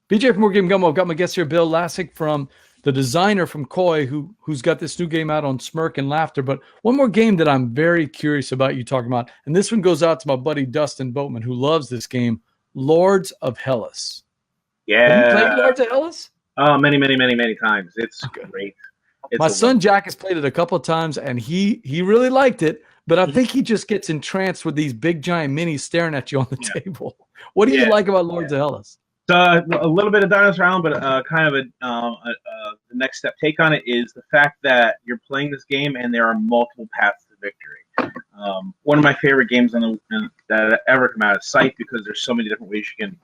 BJ from More Game Gumbo. I've got my guest here, Bill Lasek, from the designer from Koi, who's got this new game out on Smirk and Laughter. But one more game that I'm very curious about you talking about, and this one goes out to my buddy Dustin Boatman, who loves this game, Lords of Hellas. Have you played Yeah. Lords of Hellas? Oh, many, many, many, many times. It's Okay. great. It's My son Jack has played it a couple of times, and he really liked it. But I think he just gets entranced with these big giant minis staring at you on the table. What do you like about Lords of Hellas? A little bit of Dinosaur Island, but kind of the next step take on it is the fact that you're playing this game and there are multiple paths to victory. One of my favorite games that ever come out is Scythe, because there's so many different ways you can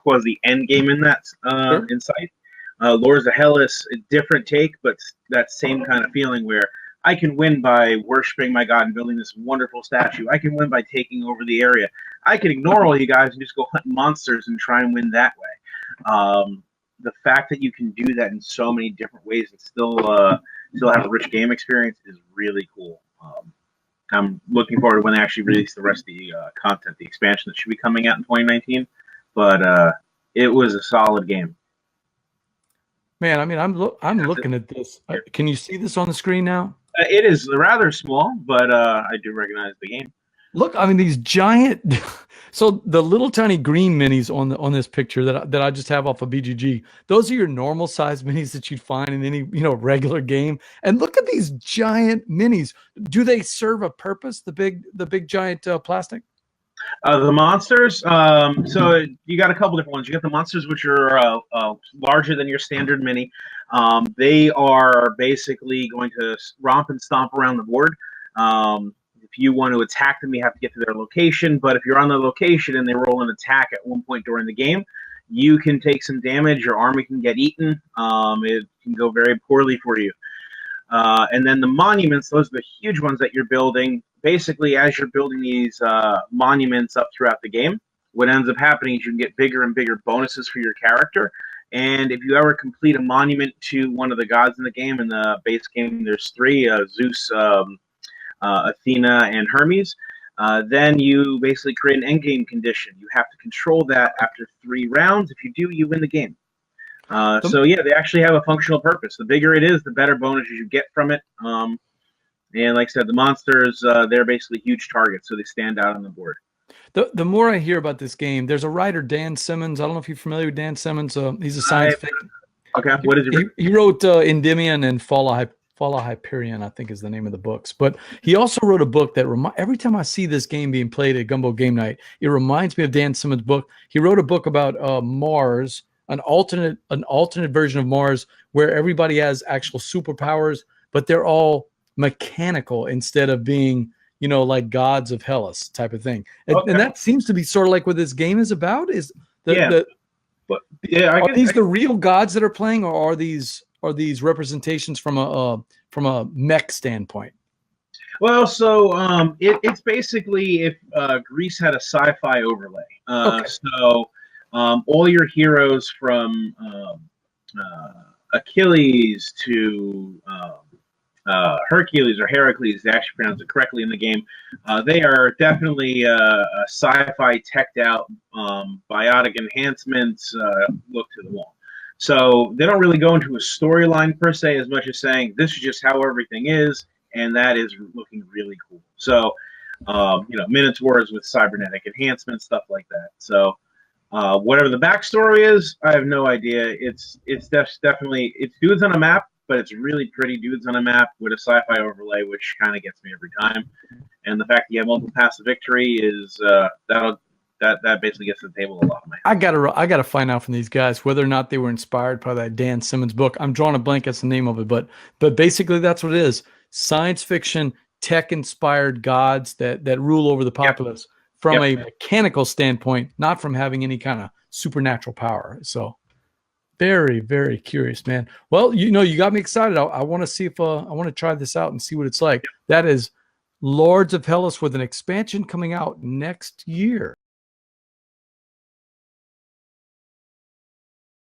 cause the end game in that in Scythe. Lords of Hellas, a different take, but that same kind of feeling where I can win by worshiping my god and building this wonderful statue. I can win by taking over the area. I can ignore all you guys and just go hunt monsters and try and win that way. The fact that you can do that in so many different ways and still have a rich game experience is really cool. I'm looking forward to when they actually release the rest of the content, the expansion that should be coming out in 2019. But it was a solid game. Man, I mean, I'm looking at this. Can you see this on the screen now? It is rather small, but I do recognize the game. Look, I mean, these giant. So the little tiny green minis on this picture that I just have off of BGG, those are your normal size minis that you'd find in any regular game. And look at these giant minis. Do they serve a purpose? The big giant plastic. The monsters. So you got a couple different ones. You got the monsters, which are larger than your standard mini. They are basically going to romp and stomp around the board. If you want to attack them, you have to get to their location. But if you're on the location and they roll an attack at one point during the game, you can take some damage. Your army can get eaten. It can go very poorly for you. And then the monuments, those are the huge ones that you're building. Basically, as you're building these monuments up throughout the game, what ends up happening is you can get bigger and bigger bonuses for your character. And if you ever complete a monument to one of the gods in the game, in the base game there's three, Zeus, Athena, and Hermes, then you basically create an endgame condition. You have to control that after 3 rounds. If you do, you win the game. So yeah, they actually have a functional purpose. The bigger it is, the better bonuses you get from it. And like I said, the monsters, they're basically huge targets, so they stand out on the board. The more I hear about this game, there's a writer, Dan Simmons. I don't know if you're familiar with Dan Simmons. He's a science fiction. Okay, what is it? He wrote Endymion and Fall of Hyperion, I think is the name of the books. But he also wrote a book that every time I see this game being played at Gumbo Game Night, it reminds me of Dan Simmons' book. He wrote a book about Mars, an alternate version of Mars where everybody has actual superpowers, but they're all mechanical instead of being, like gods of Hellas type of thing. And that seems to be sort of like what this game is about. Are these the real gods that are playing, or are these representations from a mech standpoint? Well, so it's basically if Greece had a sci-fi overlay. So all your heroes from Achilles to Hercules or Heracles, they actually pronounce it correctly in the game. They are definitely a sci-fi teched out, biotic enhancements, look to the wall. So they don't really go into a storyline per se as much as saying this is just how everything is, and that is looking really cool. So, Minotaurs with cybernetic enhancements, stuff like that. So, whatever the backstory is, I have no idea. It's definitely dudes on a map, but it's really pretty dudes on a map with a sci-fi overlay, which kind of gets me every time. And the fact that you have multiple paths of victory is that basically gets to the table a lot. I gotta find out from these guys whether or not they were inspired by that Dan Simmons book. I'm drawing a blank as the name of it, but basically that's what it is: science fiction, tech-inspired gods that rule over the populace from a mechanical standpoint, not from having any kind of supernatural power. So very, very curious, man. Well, you got me excited. I want to see if I want to try this out and see what it's like. That is Lords of Hellas with an expansion coming out next year.